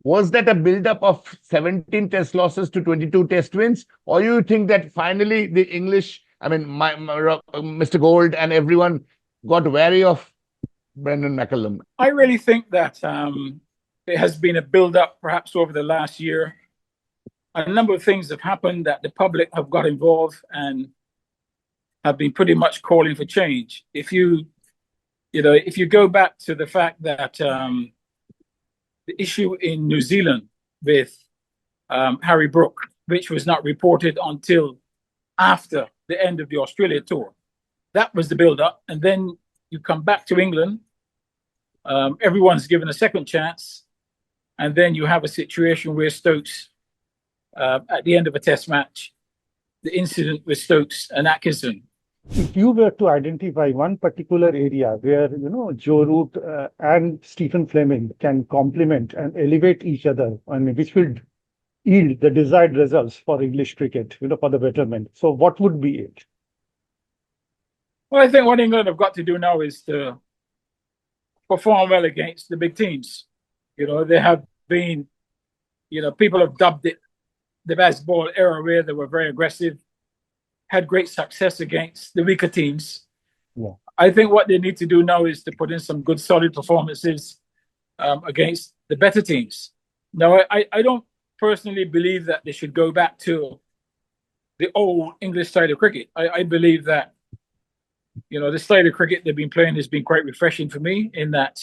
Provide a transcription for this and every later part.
Was that a build-up of 17 test losses to 22 test wins? Or you think that finally the English, I mean, Mr. Gold and everyone got wary of Brendan McCullum? I really think that it has been a build-up perhaps over the last year. A number of things have happened that the public have got involved and have been pretty much calling for change. If you go back to the fact that the issue in New Zealand with Harry Brook, which was not reported until after the end of the Australia tour, that was the build-up. And then you come back to England, everyone's given a second chance, and then you have a situation where Stokes, at the end of a test match, the incident with Stokes and Atkinson. If you were to identify one particular area where, Joe Root and Stephen Fleming can complement and elevate each other, and which will yield the desired results for English cricket, for the betterment. So what would be it? Well, I think what England have got to do now is to perform well against the big teams. They have been, people have dubbed it the best ball era, where they were very aggressive, had great success against the weaker teams. Yeah. I think what they need to do now is to put in some good, solid performances against the better teams. Now, I don't personally believe that they should go back to the old English style of cricket. I believe that, the style of cricket they've been playing has been quite refreshing for me in that,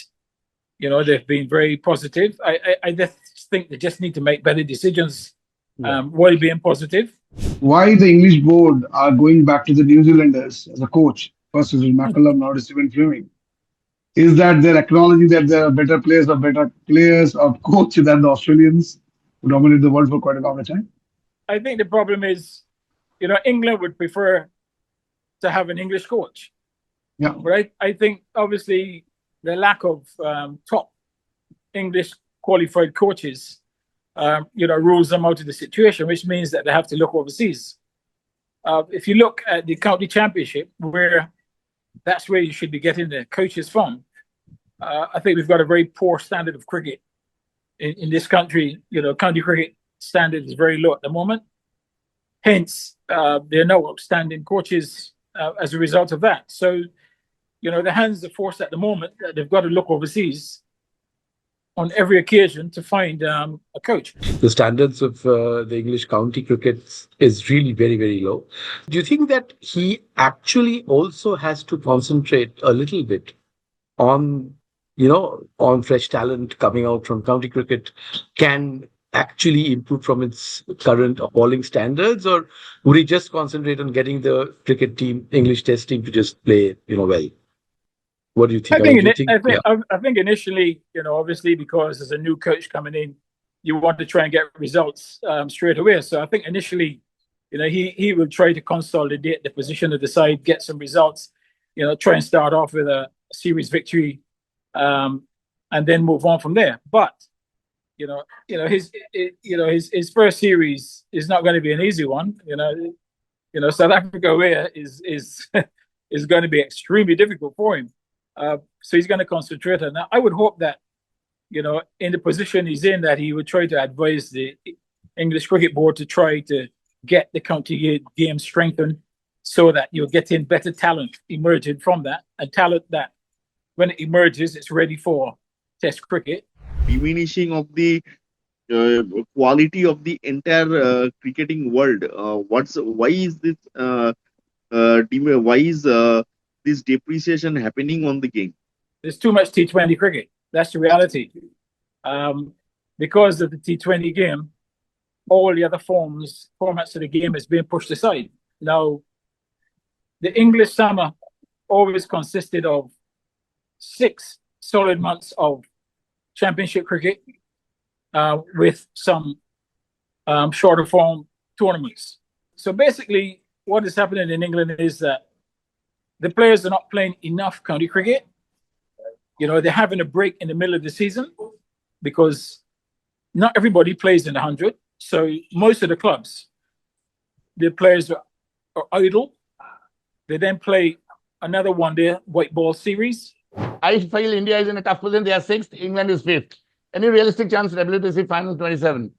they've been very positive. I just think they just need to make better decisions while being positive. Why the English board are going back to the New Zealanders as a coach? First is McCullum, now is Stephen Fleming. Is that they're acknowledging that there are better players or coach than the Australians who dominated the world for quite a long time? I think the problem is, England would prefer to have an English coach. Yeah. But I think obviously the lack of top English qualified coaches rules them out of the situation, which means that they have to look overseas. If you look at the county championship, that's where you should be getting the coaches from. I think we've got a very poor standard of cricket in this country. County cricket standard is very low at the moment. Hence, there are no outstanding coaches as a result of that. So, the hands are forced at the moment that they've got to look overseas on every occasion to find a coach. The standards of the English county cricket is really very, very low. Do you think that he actually also has to concentrate a little bit on, on fresh talent coming out from county cricket can actually improve from its current appalling standards, or would he just concentrate on getting the cricket team, English Test team, to just play, well? What do you think? I think initially, obviously because there's a new coach coming in, you want to try and get results straight away. So I think initially, he will try to consolidate the position of the side, get some results, try and start off with a series victory, and then move on from there. But his first series is not going to be an easy one. South Africa away is going to be extremely difficult for him. So he's going to concentrate on that. I would hope that, in the position he's in, that he would try to advise the English Cricket Board to try to get the county game strengthened so that you're getting better talent emerging from that, and talent that when it emerges, it's ready for Test cricket. Diminishing of the quality of the entire cricketing world. Why is this depreciation happening on the game? There's too much T20 cricket. That's the reality. Because of the T20 game, all the other formats of the game is being pushed aside. Now, the English summer always consisted of 6 solid months of championship cricket with some shorter form tournaments. So basically, what is happening in England is that the players are not playing enough county cricket. They're having a break in the middle of the season because not everybody plays in the 100. So most of the clubs, the players are idle. They then play another one-day white ball series. I feel India is in a tough position. They are 6th, England is 5th. Any realistic chance WTC final 27?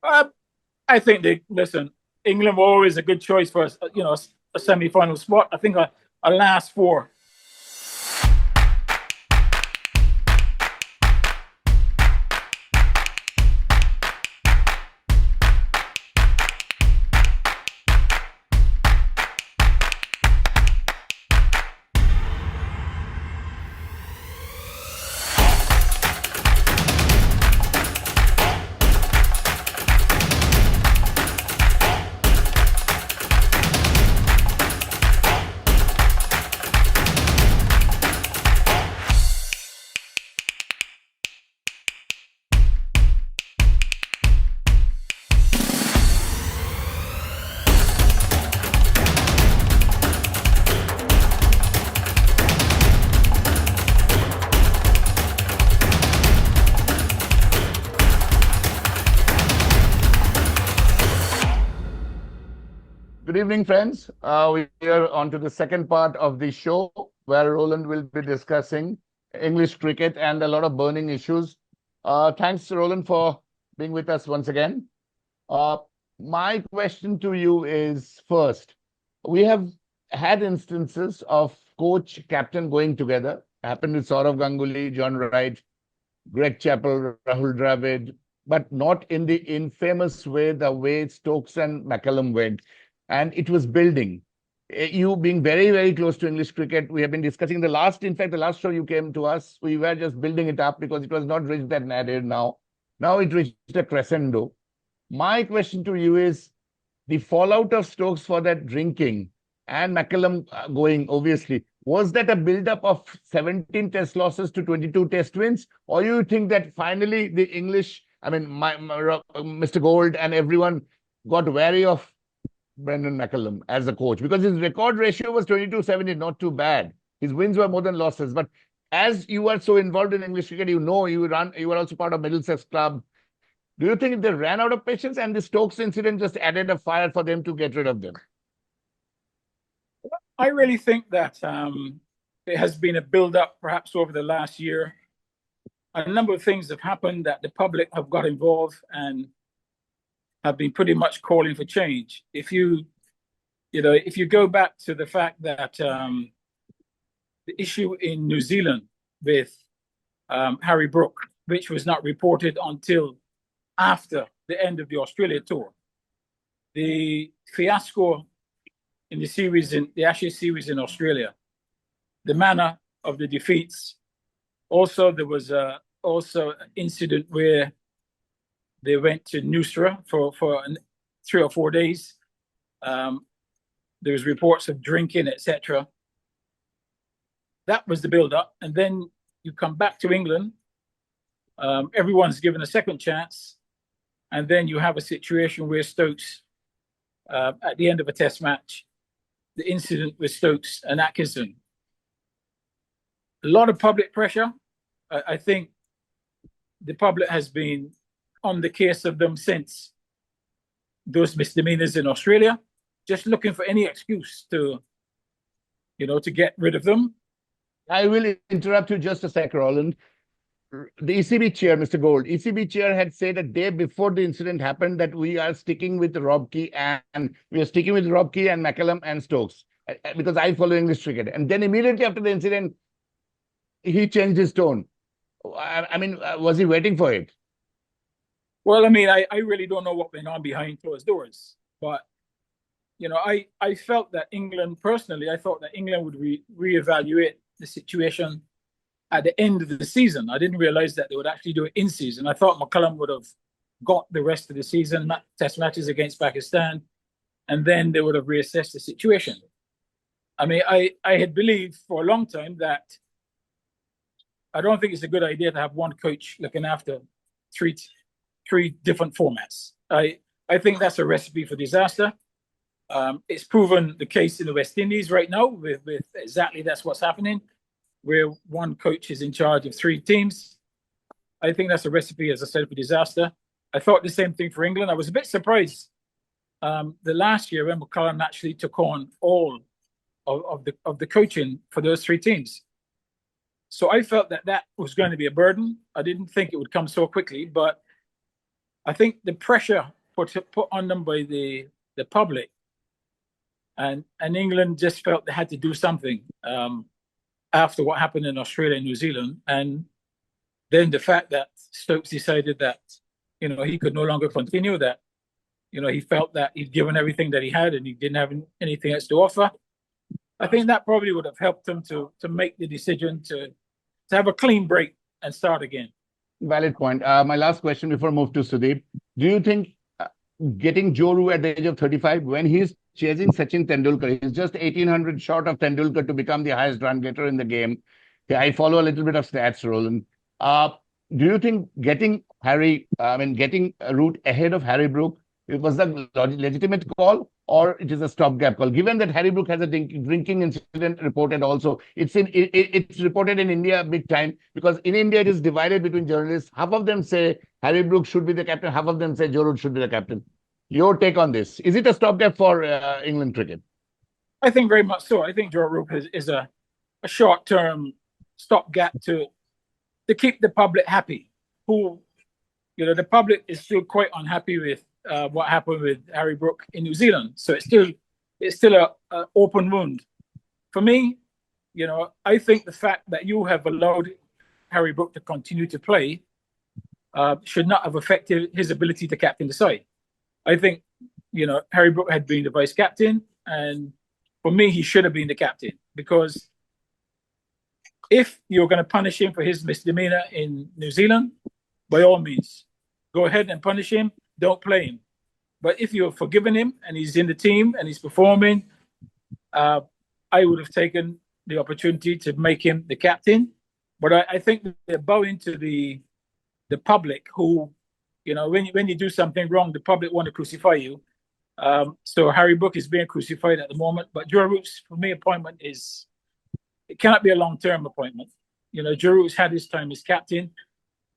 I think listen, England were always a good choice for a semi-final spot. I think a last four. Good evening, friends. We are on to the second part of the show where Roland will be discussing English cricket and a lot of burning issues. Thanks, Roland, for being with us once again. My question to you is first, we have had instances of coach captain going together. Happened with Saurav Ganguly, John Wright, Greg Chappell, Rahul Dravid, but not in the infamous way, the way Stokes and McCallum went. And it was building. You being very, very close to English cricket, we have been discussing the last show you came to us, we were just building it up because it was not reached that nadir now. Now it reached a crescendo. My question to you is the fallout of Stokes for that drinking and McCallum going, obviously, was that a build-up of 17 test losses to 22 test wins? Or you think that finally the English, Mr. Gold and everyone got wary of Brendan McCallum as a coach? Because his record ratio was 22-70, not too bad. His wins were more than losses. But as you are so involved in English cricket, you were also part of Middlesex Club. Do you think they ran out of patience and the Stokes incident just added a fire for them to get rid of them? I really think that there has been a build-up perhaps over the last year. A number of things have happened that the public have got involved and have been pretty much calling for change. If you go back to the fact that the issue in New Zealand with Harry Brook, which was not reported until after the end of the Australia tour, the fiasco in the Ashes series in Australia, the manner of the defeats. Also, there was also an incident where they went to Nusra for 3 or 4 days. There was reports of drinking, etc. That was the build-up. And then you come back to England. Everyone's given a second chance. And then you have a situation where Stokes, at the end of a test match, the incident with Stokes and Atkinson. A lot of public pressure. I think the public has been on the case of them since those misdemeanors in Australia, just looking for any excuse to get rid of them. I will interrupt you just a sec, Roland. The ECB chair, Mr. Gold, ECB chair had said a day before the incident happened that we are sticking with Robkey and McCallum and Stokes because I follow English cricket. And then immediately after the incident, he changed his tone. I mean, was he waiting for it? Well, I mean, I really don't know what went on behind closed doors. But, I felt that England, personally, I thought that England would reevaluate the situation at the end of the season. I didn't realize that they would actually do it in season. I thought McCallum would have got the rest of the season, test matches against Pakistan, and then they would have reassessed the situation. I mean, I had believed for a long time that I don't think it's a good idea to have one coach looking after three different formats. I think that's a recipe for disaster. It's proven the case in the West Indies right now with exactly that's what's happening, where one coach is in charge of 3 teams. I think that's a recipe, as I said, for disaster. I thought the same thing for England. I was a bit surprised the last year when McCallum actually took on all of the coaching for those 3 teams. So I felt that that was going to be a burden. I didn't think it would come so quickly, but I think the pressure put on them by the public and England just felt they had to do something after what happened in Australia and New Zealand. And then the fact that Stokes decided that, he could no longer continue, that, he felt that he'd given everything that he had and he didn't have anything else to offer. I think that probably would have helped him to make the decision to have a clean break and start again. Valid point. My last question before I move to Sudeep. Do you think getting Joe Root at the age of 35, when he's chasing Sachin Tendulkar, he's just 1,800 short of Tendulkar to become the highest run getter in the game? Yeah, I follow a little bit of stats, Roland. Do you think getting Root ahead of Harry Brook, it was a legitimate call, or it is a stopgap call? Given that Harry Brook has a drinking incident reported also, it's reported in India big time, because in India it is divided between journalists. Half of them say Harry Brook should be the captain, half of them say Joe Root should be the captain. Your take on this? Is it a stopgap for England cricket? I think very much so. I think Joe Root is a short-term stopgap to keep the public happy. The public is still quite unhappy with what happened with Harry Brook in New Zealand. So it's still an open wound. For me, I think the fact that you have allowed Harry Brook to continue to play should not have affected his ability to captain the side. I think, Harry Brook had been the vice captain, and for me, he should have been the captain, because if you're going to punish him for his misdemeanor in New Zealand, by all means, go ahead and punish him. Don't play him. But if you're forgiving him and he's in the team and he's performing, I would have taken the opportunity to make him the captain. But I think they're bowing to the public, who, when you do something wrong, the public want to crucify you. So Harry Brook is being crucified at the moment. But Joe Root's, for me, appointment it cannot be a long-term appointment. Joe Root's had his time as captain.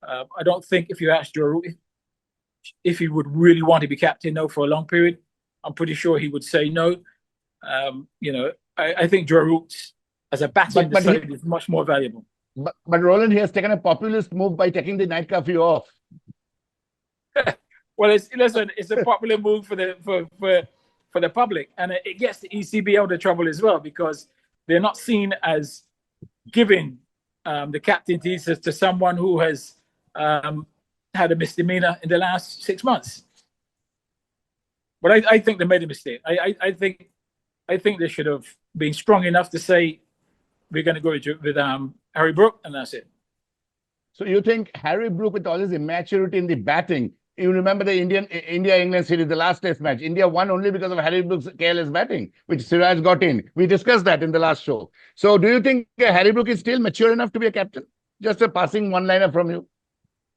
I don't think, if you ask Joe Root if he would really want to be captain now for a long period, I'm pretty sure he would say no. I think Joe Root as a batter in the side is much more valuable. But Roland, he has taken a populist move by taking the night curfew off. Well, it's a popular move for the public, and it gets the ECB out of trouble as well, because they're not seen as giving the captaincy to someone who has had a misdemeanor in the last 6 months. But I think they made a mistake. I think they should have been strong enough to say, we're going to go with Harry Brook, and that's it. So you think Harry Brook, with all his immaturity in the batting, you remember the India-England series, the last test match, India won only because of Harry Brook's careless batting, which Siraj got in. We discussed that in the last show. So do you think Harry Brook is still mature enough to be a captain? Just a passing one-liner from you.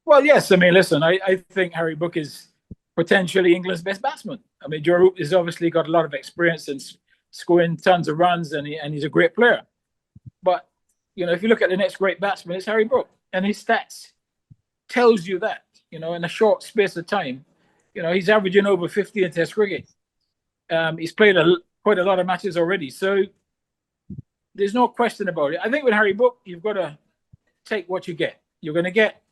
Well, yes. I mean, listen, I think Harry Brook is potentially England's best batsman. I mean, Joe Root has obviously got a lot of experience and scoring tons of runs, and he's a great player. But, if you look at the next great batsman, it's Harry Brook, and his stats tells you that, in a short space of time. He's averaging over 50 in Test cricket. He's played quite a lot of matches already. So there's no question about it. I think with Harry Brook, you've got to take what you get. You're going to get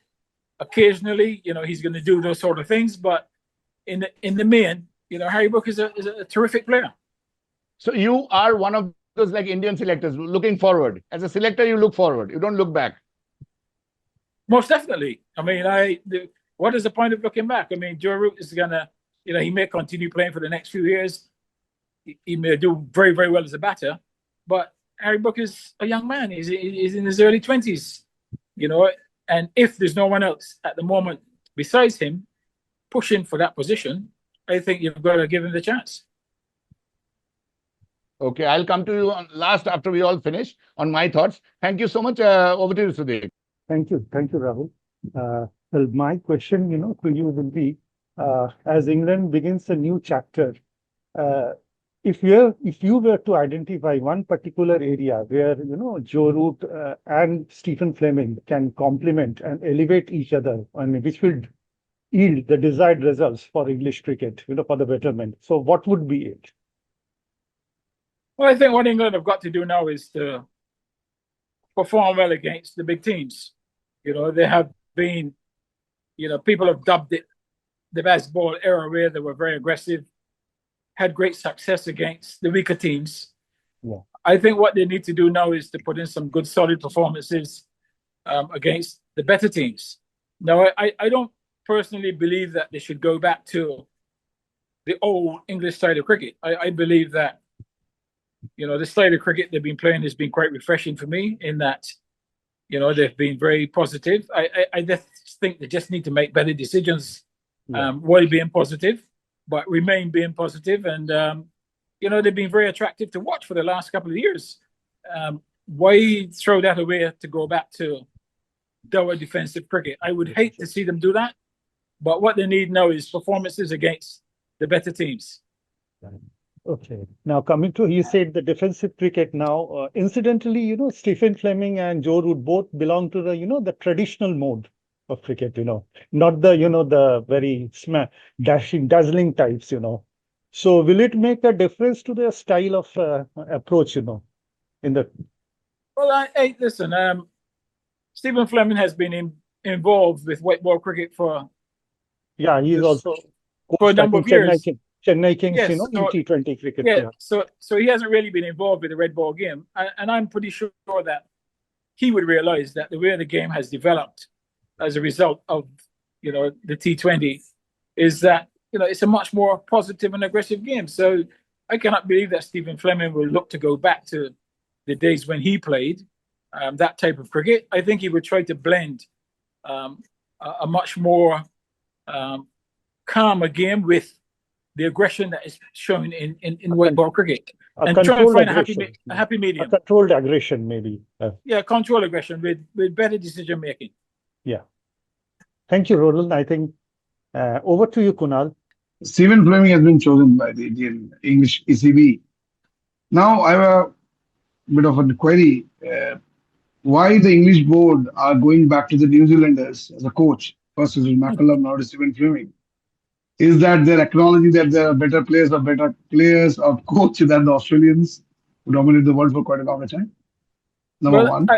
occasionally, he's going to do those sort of things. But in the main, Harry Brook is a terrific player. So you are one of those like Indian selectors looking forward. As a selector, you look forward. You don't look back. Most definitely. I mean, what is the point of looking back? I mean, Joe Root is going to, he may continue playing for the next few years. He may do very, very well as a batter. But Harry Brook is a young man. He's in his early 20s, and if there's no one else at the moment besides him pushing for that position, I think you've got to give him the chance. Okay, I'll come to you last after we all finish on my thoughts. Thank you so much. Over to you, Sudeep. Thank you, Rahul. Well, my question, to you will be, as England begins a new chapter, if you were to identify one particular area where, Joe Root and Stephen Fleming can complement and elevate each other, and which will yield the desired results for English cricket, for the betterment. So what would be it? Well, I think what England have got to do now is to perform well against the big teams. They have been, people have dubbed it the best ball era, where they were very aggressive, had great success against the weaker teams. Yeah. I think what they need to do now is to put in some good, solid performances against the better teams. Now, I don't personally believe that they should go back to the old English style of cricket. I believe that, the style of cricket they've been playing has been quite refreshing for me, in that, they've been very positive. I just think they just need to make better decisions while being positive, but remain being positive. And, they've been very attractive to watch for the last couple of years. Why throw that away to go back to dour defensive cricket? I would hate to see them do that. But what they need now is performances against the better teams. Okay. Now coming to, you said the defensive cricket now, incidentally, Stephen Fleming and Joe Root both belong to the, the traditional mode of cricket, not the, the very dashing, dazzling types, So will it make a difference to their style of approach, in the... Well, listen, Stephen Fleming has been involved with white ball cricket for... Yeah, he's also for a number of years. Chennai Kings, Yes, in T20 cricket. Yeah, so he hasn't really been involved with the red ball game. And I'm pretty sure that he would realize that the way the game has developed as a result of, the T20 is that, it's a much more positive and aggressive game. So I cannot believe that Stephen Fleming will look to go back to the days when he played that type of cricket. I think he would try to blend a much more calmer game with the aggression that is shown in white ball cricket, and try and find a happy medium. A controlled aggression, maybe. Controlled aggression with better decision making. Yeah. Thank you, Roland. I think over to you, Kunal. Stephen Fleming has been chosen by the Indian English ECB. Now I have a bit of a query. Why the English board are going back to the New Zealanders as a coach? First it was McCullum, now it is Stephen Fleming. Is that they're acknowledging that there are better players or coach than the Australians who dominated the world for quite a long time? Number one.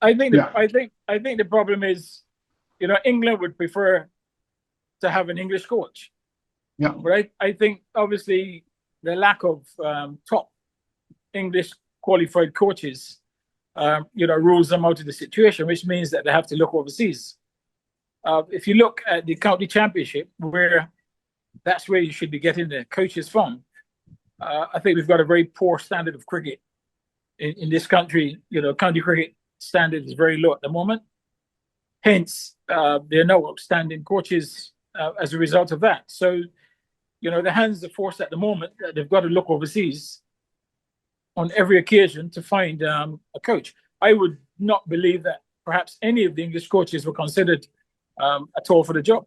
I think the problem is, England would prefer to have an English coach. Yeah. But I think obviously the lack of top English qualified coaches, rules them out of the situation, which means that they have to look overseas. If you look at the county championship, where that's where you should be getting the coaches from, I think we've got a very poor standard of cricket in this country. County cricket standard is very low at the moment. Hence, there are no outstanding coaches as a result of that. So, the hands are forced at the moment that they've got to look overseas on every occasion to find a coach. I would not believe that perhaps any of the English coaches were considered at all for the job.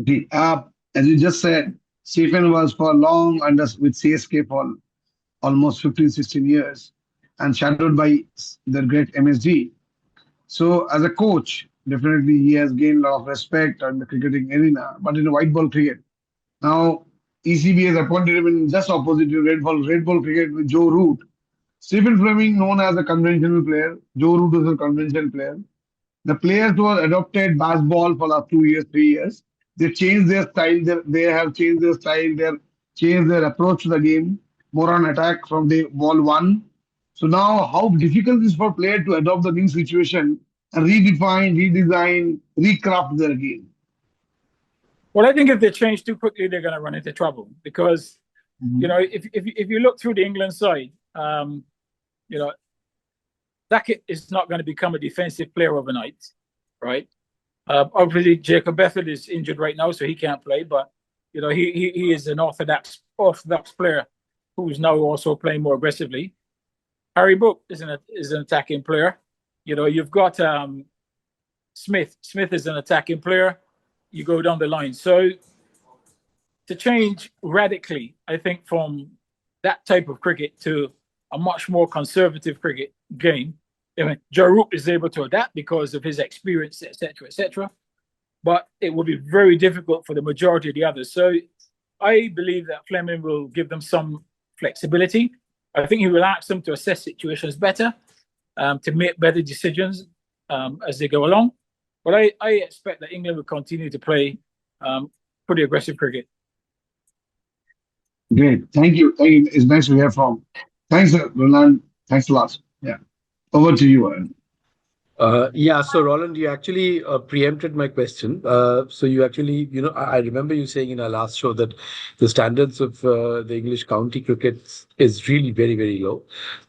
Okay. As you just said, Stephen was for long with CSK for almost 15, 16 years and shadowed by the great MSG. So as a coach, definitely he has gained a lot of respect in the cricketing arena, but in the white ball cricket. Now, ECB has appointed him in just opposite to red ball cricket with Joe Root. Stephen Fleming, known as a conventional player. Joe Root is a conventional player. The players who have adopted baseball for the last 2 years, 3 years, they changed their style. They have changed their style. They have changed their approach to the game, more on attack from the ball one. So now, how difficult is for players to adopt the new situation and redefine, redesign, recraft their game? Well, I think if they change too quickly, they're going to run into trouble because, if you look through the England side, Duckett is not going to become a defensive player overnight, right? Obviously, Jacob Bethel is injured right now, so he can't play. But he is an orthodox player who's now also playing more aggressively. Harry Book is an attacking player. You've got Smith. Smith is an attacking player. You go down the line. So to change radically, I think, from that type of cricket to a much more conservative cricket game, Joe Root is able to adapt because of his experience, etc., etc. But it will be very difficult for the majority of the others. So I believe that Fleming will give them some flexibility. I think he will ask them to assess situations better, to make better decisions as they go along. But I expect that England will continue to play pretty aggressive cricket. Great. Thank you. Thank you. It's nice to hear from. Thanks, Roland. Thanks a lot. Yeah. Over to you, Aaron. Yeah, so Roland, you actually preempted my question. So you actually, I remember you saying in our last show that the standards of the English county cricket is really very, very low.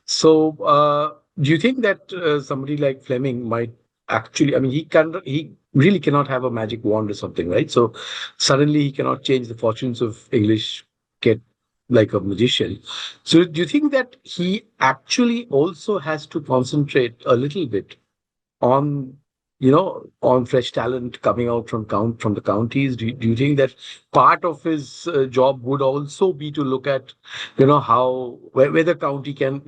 So do you think that somebody like Fleming might actually, I mean, he really cannot have a magic wand or something, right? So suddenly he cannot change the fortunes of English cricket like a magician. So do you think that he actually also has to concentrate a little bit on on fresh talent coming out from the counties? Do you think that part of his job would also be to look at how whether county can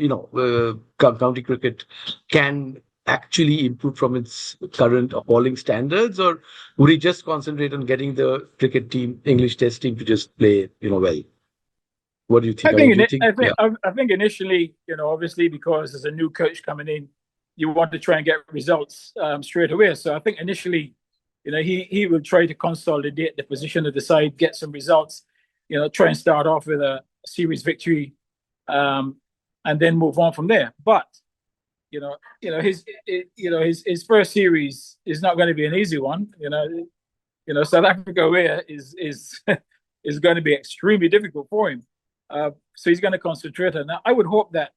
county cricket can actually improve from its current appalling standards, or would he just concentrate on getting the cricket team, English test team, to just play well? What do you think? I think initially, obviously because there's a new coach coming in, you want to try and get results straight away. So I think initially, he will try to consolidate the position of the side, get some results, try and start off with a series victory, and then move on from there. But his first series is not going to be an easy one. South Africa away is is going to be extremely difficult for him. So he's going to concentrate on that. I would hope that,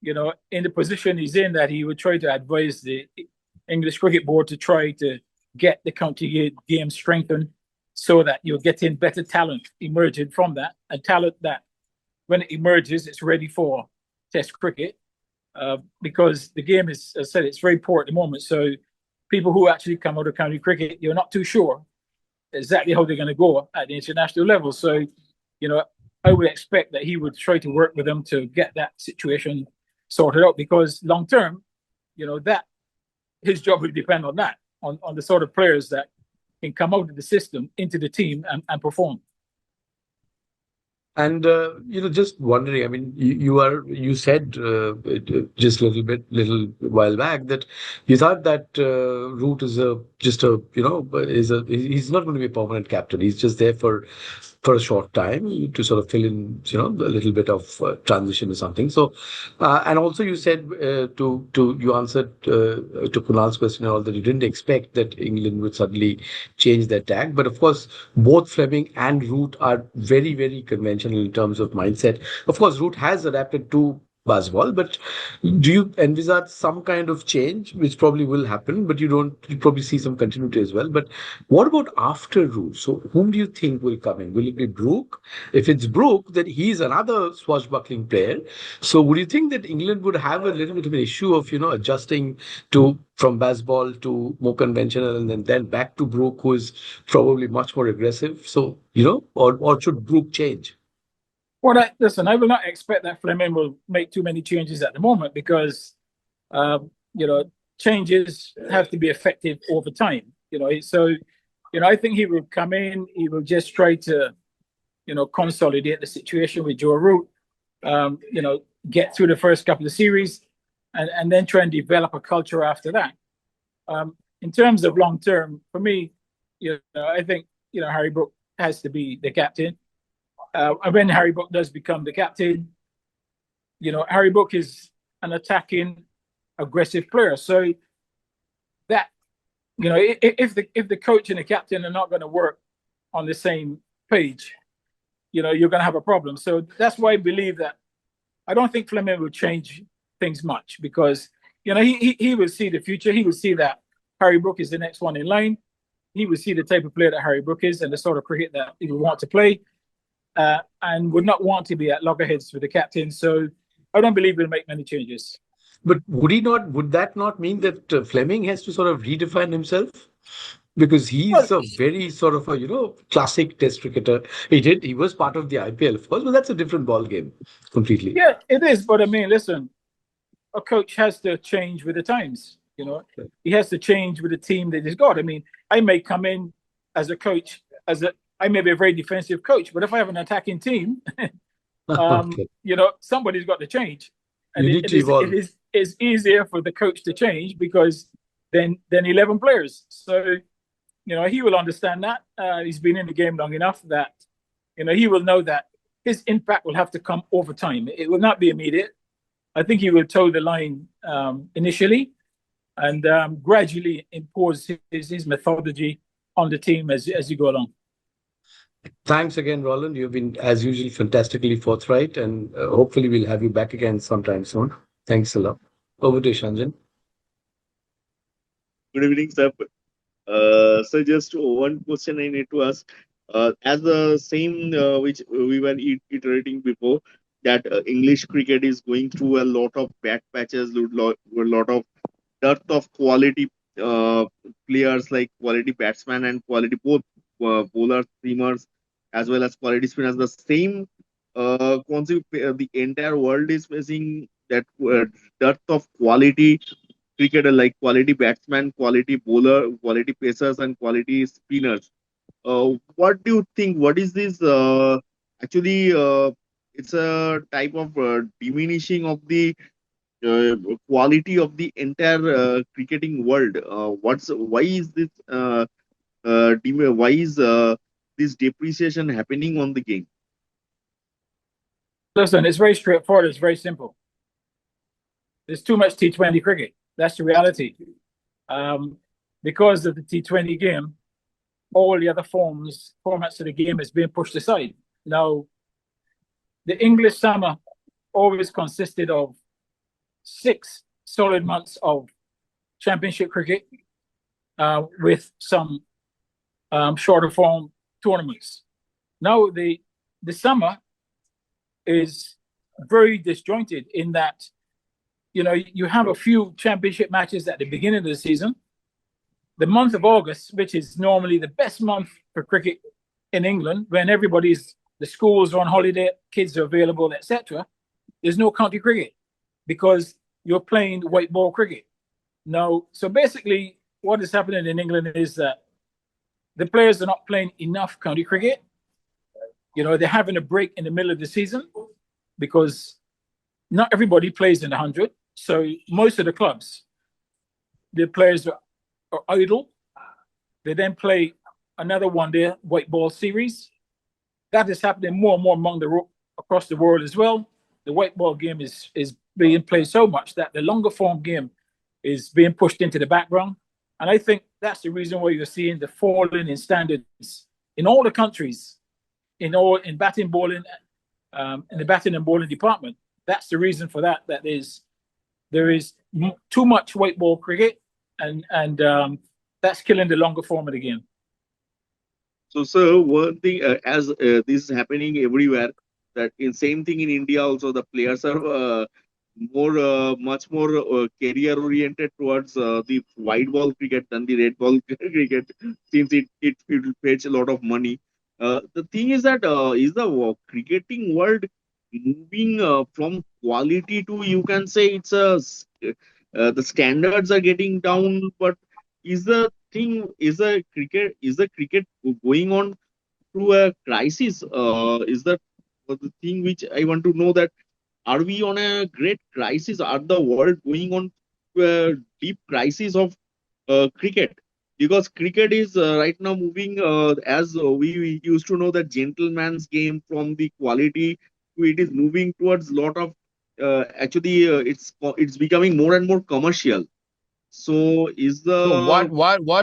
in the position he's in, that he would try to advise the English Cricket Board to try to get the county game strengthened so that you're getting better talent emerging from that, and talent that when it emerges, it's ready for Test cricket. Because the game is, as I said, it's very poor at the moment. So people who actually come out of county cricket, you're not too sure exactly how they're going to go at the international level. So, I would expect that he would try to work with them to get that situation sorted out, because long term, that his job will depend on that, on the sort of players that can come out of the system into the team and perform. And just wondering, I mean, you said just a little while back that you thought that Root is he's not going to be a permanent captain. He's just there for a short time to sort of fill in, a little bit of transition or something. So, and also you said you answered to Kunal's question and all, that you didn't expect that England would suddenly change their tack. But of course, both Fleming and Root are very, very conventional in terms of mindset. Of course, Root has adapted to Bazball, but do you envisage some kind of change, which probably will happen, but you probably see some continuity as well? But what about after Root? So whom do you think will come in? Will it be Brooke? If it's Brooke, then he's another swashbuckling player. So would you think that England would have a little bit of an issue of, adjusting from Bazball to more conventional, and then back to Brooke, who is probably much more aggressive? So, or should Brooke change? Well, I will not expect that Fleming will make too many changes at the moment, because, changes have to be effective over time. So, I think he will come in. He will just try to, consolidate the situation with Joe Root. Get through the first couple of series, and then try and develop a culture after that. In terms of long term, for me, I think Harry Brooke has to be the captain. When Harry Brooke does become the captain, Harry Brooke is an attacking, aggressive player. So that, if the coach and the captain are not going to work on the same page, you're going to have a problem. So that's why I believe that I don't think Fleming will change things much, because he will see the future. He will see that Harry Brooke is the next one in line. He will see the type of player that Harry Brooke is and the sort of cricket that he will want to play. And would not want to be at loggerheads with the captain. So I don't believe he'll make many changes. But would that not mean that Fleming has to sort of redefine himself? Because he's a very sort of a, classic test cricketer. He was part of the IPL, of course, but that's a different ball game completely. Yeah, it is. But I mean, listen, a coach has to change with the times. He has to change with the team that he's got. I mean, I may come in as a coach, I may be a very defensive coach, but if I have an attacking team, Okay. Somebody's got to change, and You need to evolve. it's easier for the coach to change because then 11 players. So he will understand that. He's been in the game long enough that he will know that his impact will have to come over time. It will not be immediate. I think he will toe the line initially, and gradually impose his methodology on the team as you go along. Thanks again, Roland. You've been, as usual, fantastically forthright, and hopefully we'll have you back again sometime soon. Thanks a lot. Over to Shanjan. Good evening, sir. So just one question I need to ask. As the same which we were iterating before, that English cricket is going through a lot of bad patches, a lot of dearth of quality uh, players, like quality batsmen and quality both bowlers, seamers, as well as quality spinners. The same concept the entire world is facing, that dearth of quality cricketer, like quality batsman, quality bowler, quality pacers, and quality spinners. What do you think? What is this? Actually, it's a type of diminishing of the quality of the entire cricketing world. Why is this? Why is this depreciation happening on the game? Listen, it's very straightforward. It's very simple. There's too much T20 cricket. That's the reality. Because of the T20 game, all the other formats of the game is being pushed aside. Now, the English summer always consisted of 6 solid months of championship cricket with some shorter form tournaments. Now, the summer is very disjointed in that you have a few championship matches at the beginning of the season. The month of August, which is normally the best month for cricket in England, when the schools are on holiday, kids are available, etc., there's no county cricket because you're playing white ball cricket. Now, so basically what is happening in England is that the players are not playing enough county cricket. They're having a break in the middle of the season because not everybody plays in the 100. So most of the clubs, the players are idle. They then play another one-day white ball series. That is happening more and more across the world as well. The white ball game is being played so much that the longer form game is being pushed into the background. And I think that's the reason why you're seeing the falling in standards in all the countries, in batting, bowling, in the batting and bowling department. That's the reason for that. There is too much white ball cricket, and that's killing the longer form of the game. So, sir, one thing, as this is happening everywhere, that in same thing in India also, the players are much more career oriented towards the white ball cricket than the red ball cricket, since it will fetch a lot of money. The thing is that is the cricketing world moving from quality to, you can say, it's the standards are getting down, but is the cricket going on through a crisis? Is that the thing which I want to know, that are we on a great crisis? Are the world going on to a deep crisis of cricket? Because cricket is right now moving, as we used to know, that gentleman's game from the quality to it is moving towards lot of actually it's becoming more and more commercial. So So what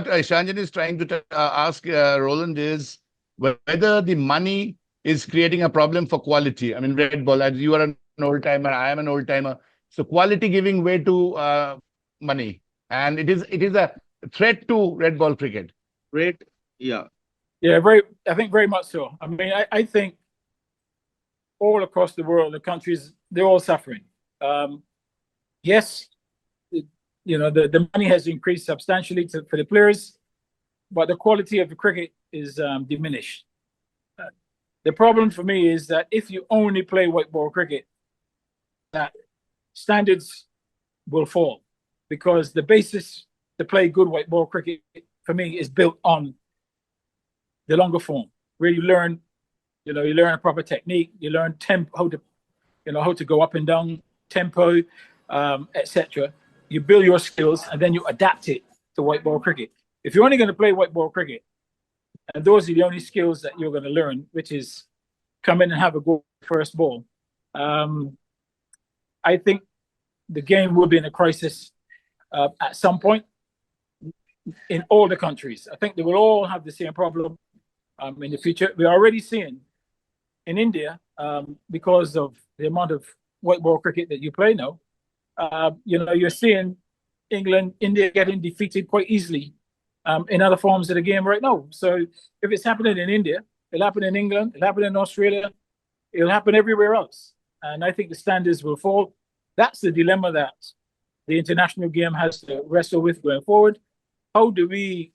Shanjan is trying to ask Roland is whether the money is creating a problem for quality. I mean, red ball, as you are an old timer, I am an old timer. So quality giving way to money, and it is a threat to red ball cricket. great, yeah. I think very much so. I mean, I think all across the world, the countries, they're all suffering. Yes, the money has increased substantially for the players, but the quality of the cricket is diminished. The problem for me is that if you only play white ball cricket, that standards will fall, because the basis to play good white ball cricket for me is built on the longer form, where you learn You know, you learn a proper technique. You learn how to go up and down tempo, etc. You build your skills, and then you adapt it to white ball cricket. If you're only going to play white ball cricket, and those are the only skills that you're going to learn, which is come in and have a go first ball, I think the game will be in a crisis at some point in all the countries. I think they will all have the same problem in the future. We're already seeing in India, because of the amount of white ball cricket that you play now, you're seeing India getting defeated quite easily in other forms of the game right now. So if it's happening in India, it'll happen in England, it'll happen in Australia, it'll happen everywhere else. And I think the standards will fall. That's the dilemma that the international game has to wrestle with going forward. How do we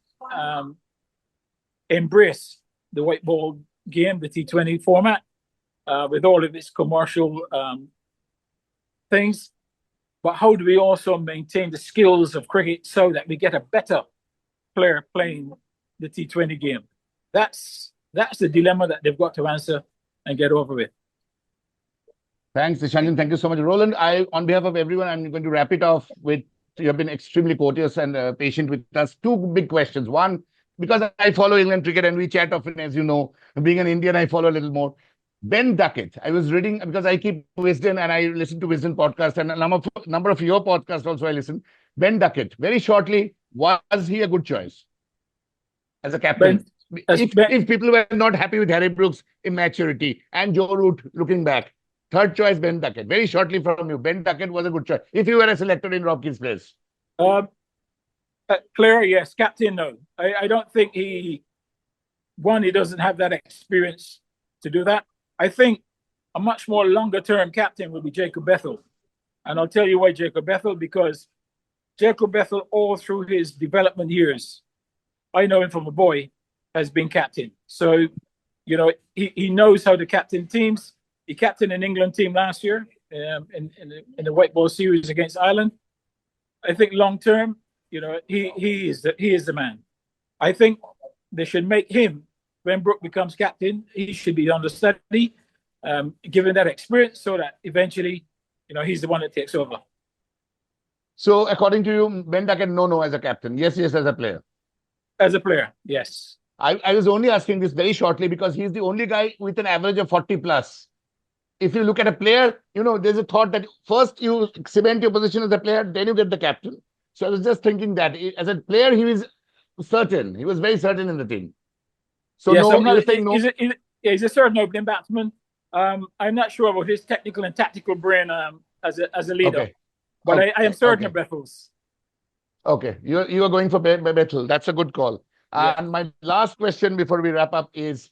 embrace the white ball game, the T20 format, with all of its commercial things? But how do we also maintain the skills of cricket so that we get a better player playing the T20 game? That's the dilemma that they've got to answer and get over with. Thanks, Nishanjan. Thank you so much. Roland, on behalf of everyone, I'm going to wrap it off with, you have been extremely courteous and patient with us. Two big questions. One, because I follow England cricket and we chat often, as you know, being an Indian, I follow a little more. Ben Duckett, I was reading, because I keep Wisden and I listen to Wisden podcast, and a number of your podcasts also I listen. Ben Duckett, very shortly, was he a good choice as a captain? If people were not happy with Harry Brooks' immaturity and Joe Root looking back, third choice, Ben Duckett. Very shortly from you, Ben Duckett was a good choice. If you were a selector in Rob Key's place. Player, yes. Captain, no. I don't think he doesn't have that experience to do that. I think a much more longer-term captain would be Jacob Bethel. And I'll tell you why Jacob Bethel, because Jacob Bethel, all through his development years, I know him from a boy, has been captain. So, he knows how to captain teams. He captained an England team last year in the white ball series against Ireland. I think long term, he is the man. I think they should make him, when Brooke becomes captain, he should be understudy, given that experience, so that eventually, he's the one that takes over. So, according to you, Ben Duckett, no as a captain. Yes, as a player. As a player, yes. I was only asking this very shortly because he's the only guy with an average of 40 plus. If you look at a player, there's a thought that first you cement your position as a player, then you get the captain. So I was just thinking that as a player, he was certain. He was very certain in the team. So yes, no, he's a certain opening batsman. I'm not sure about his technical and tactical brain as a leader. Okay. But I am certain of Bethel's. Okay, you are going for Bethel. That's a good call. Yeah. And my last question before we wrap up is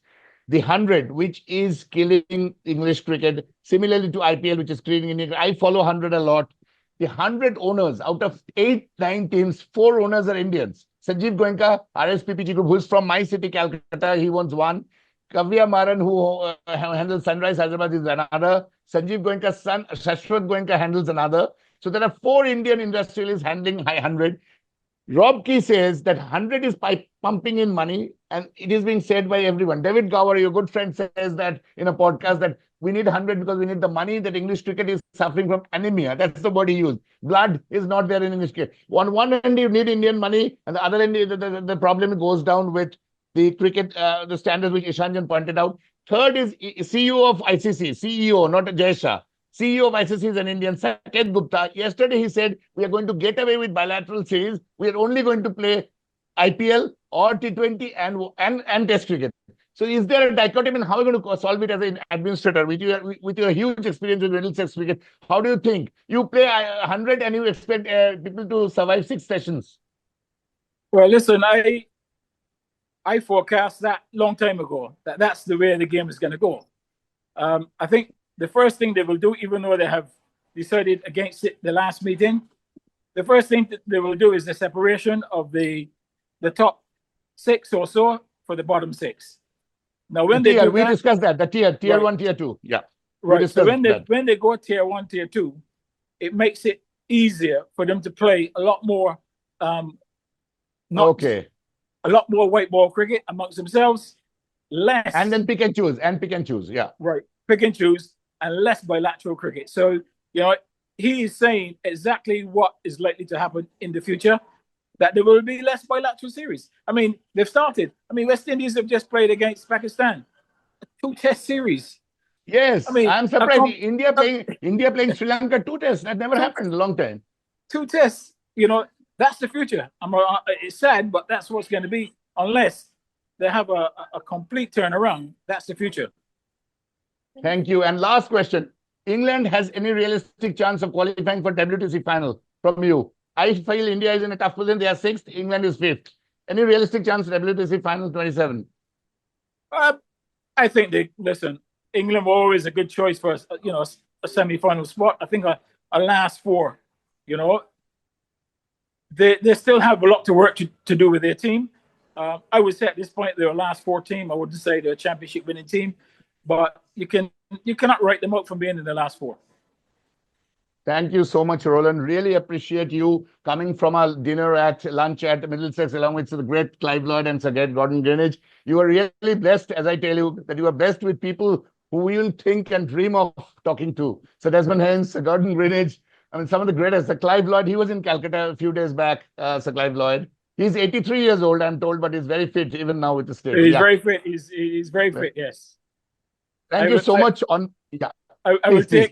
the 100, which is killing English cricket, similarly to IPL, which is killing India. I follow 100 a lot. The 100 owners, out of 8-9 teams, 4 owners are Indians. Sanjeev Goenka, RSPPG Group, who's from my city, Calcutta, he owns one. Kavya Maran, who handles Sunrise Hyderabad, is another. Sanjeev Goenka's son, Shashwat Goenka, handles another. So there are 4 Indian industrialists handling 100. Rob Key says that 100 is pumping in money, and it is being said by everyone. David Gower, your good friend, says that in a podcast that we need 100 because we need the money, that English cricket is suffering from anemia. That's the word he used. Blood is not there in English cricket. On one end, you need Indian money, and the other end, the problem goes down with the cricket, the standards which Ishanjan pointed out. Third is CEO of ICC, CEO, not Jay Shah. CEO of ICC is an Indian, Saket Gupta. Yesterday, he said, we are going to get away with bilateral series. We are only going to play IPL or T20 and Test cricket. So is there a dichotomy, and how are you going to solve it as an administrator with your huge experience with Middlesex cricket? How do you think? You play 100 and you expect people to survive 6 sessions? Well, listen, I forecast that long time ago, that's the way the game is going to go. I think the first thing they will do, even though they have decided against it the last meeting, the first thing that they will do is the separation of the top 6 or so for the bottom 6. Now, when we discussed that, the tier right. 1, tier 2, yeah. Right. So when they go tier 1, tier 2, it makes it easier for them to play a lot more. A lot more white ball cricket amongst themselves, less. And then pick and choose. Yeah. Right. Pick and choose and less bilateral cricket. So, he is saying exactly what is likely to happen in the future, that there will be less bilateral series. I mean, they've started. I mean, West Indies have just played against Pakistan, 2-test series. Yes, I mean, I'm surprised. India playing Sri Lanka 2 tests. That never happened in a long time. 2 tests. That's the future. It's sad, but that's what's going to be, unless they have a complete turnaround. That's the future. Thank you. And last question. England has any realistic chance of qualifying for WTC final from you? I feel India is in a tough position. They are 6th. England is 5th. Any realistic chance WTC final 27? I think England were always a good choice for a semi-final spot. I think a last 4. They still have a lot to work to do with their team. I would say at this point they're a last 4 team. I wouldn't say they're a championship winning team, but you cannot write them out from being in the last 4. Thank you so much, Roland. Really appreciate you coming from our lunch at Middlesex, along with the great Clive Lloyd and Sir Gordon Greenidge. You are really blessed, as I tell you, that you are blessed with people who you will think and dream of talking to. So Desmond Haynes, Sir Gordon Greenidge, I mean, some of the greatest. Sir Clive Lloyd, he was in Calcutta a few days back, Sir Clive Lloyd. He's 83 years old, I'm told, but he's very fit even now with the state. He's very fit. He's very fit, yes. Thank you so much.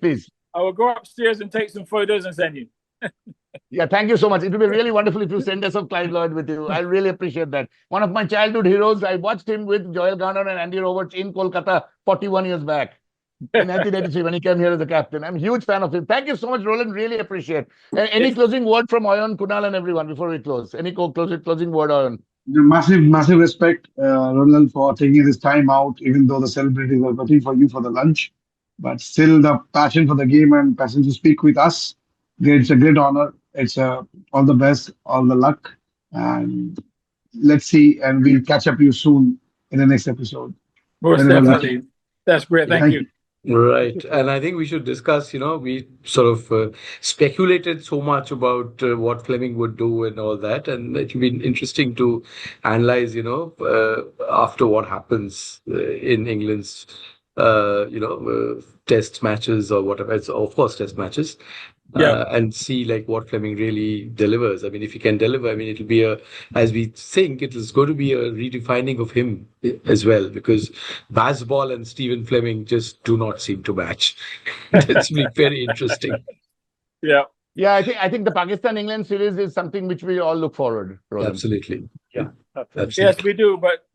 Please. I will go upstairs and take some photos and send you. Yeah, thank you so much. It would be really wonderful if you send us of Clive Lloyd with you. I really appreciate that. One of my childhood heroes. I watched him with Joel Garner and Andy Roberts in Kolkata 41 years back. In 1983 when he came here as a captain. I'm a huge fan of him. Thank you so much, Roland. Really appreciate it. Any closing word from Oyon, Kunal and everyone before we close? Any closing word, Oyon? Massive respect, Roland, for taking this time out, even though the celebrities were waiting for you for the lunch. But still, the passion for the game and passion to speak with us, it's a great honor. It's all the best, all the luck. And let's see, and we'll catch up you soon in the next episode. Most definitely. That's great. Thank you. Right. And I think we should discuss, we sort of speculated so much about what Fleming would do and all that. And it will be interesting to analyze, after what happens in England's, test matches or whatever. It's, of course, test matches. And see what Fleming really delivers. I mean, if he can deliver, it'll be as we think, it is going to be a redefining of him as well, because Bazball and Stephen Fleming just do not seem to match. That's been very interesting. Yeah. Yeah, I think the Pakistan-England series is something which we all look forward, Roland. Absolutely. Yeah. Absolutely. Yes, we do. But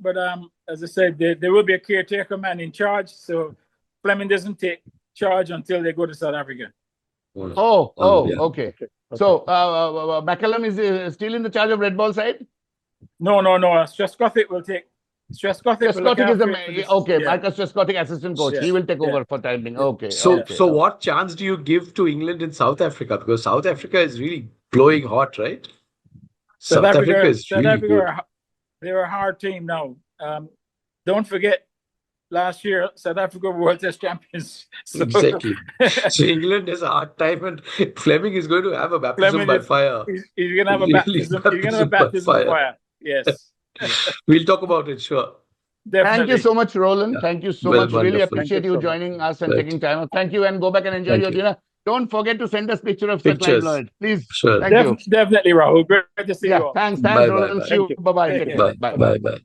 as I said, there will be a caretaker man in charge. So Fleming doesn't take charge until they go to South Africa. Okay. So McCallum is still in the charge of red ball side? No. Trescothick will take. Trescothick is Michael Trescothick, assistant coach. Yes. He will take over for time being. Okay. So what chance do you give to England in South Africa? Because South Africa is really glowing hot, right? South Africa, they're a hard team now. Don't forget, last year, South Africa were World Test champions. So. Exactly. So England has a hard time, and Fleming is going to have a baptism by fire. He's going to have a baptism. He's going to have a baptism by fire. Yes. We'll talk about it, sure. Definitely. Thank you so much, Roland. Yeah. Thank you so much. Wonderful. Really appreciate you joining us and taking time out. Thank you, and go back and enjoy your dinner. Don't forget to send us picture of Sir Clive Lloyd, please. Sure. Thank you. Definitely, Rahul. Great to see you all. Thanks, Roland. See you. Bye-bye. Bye.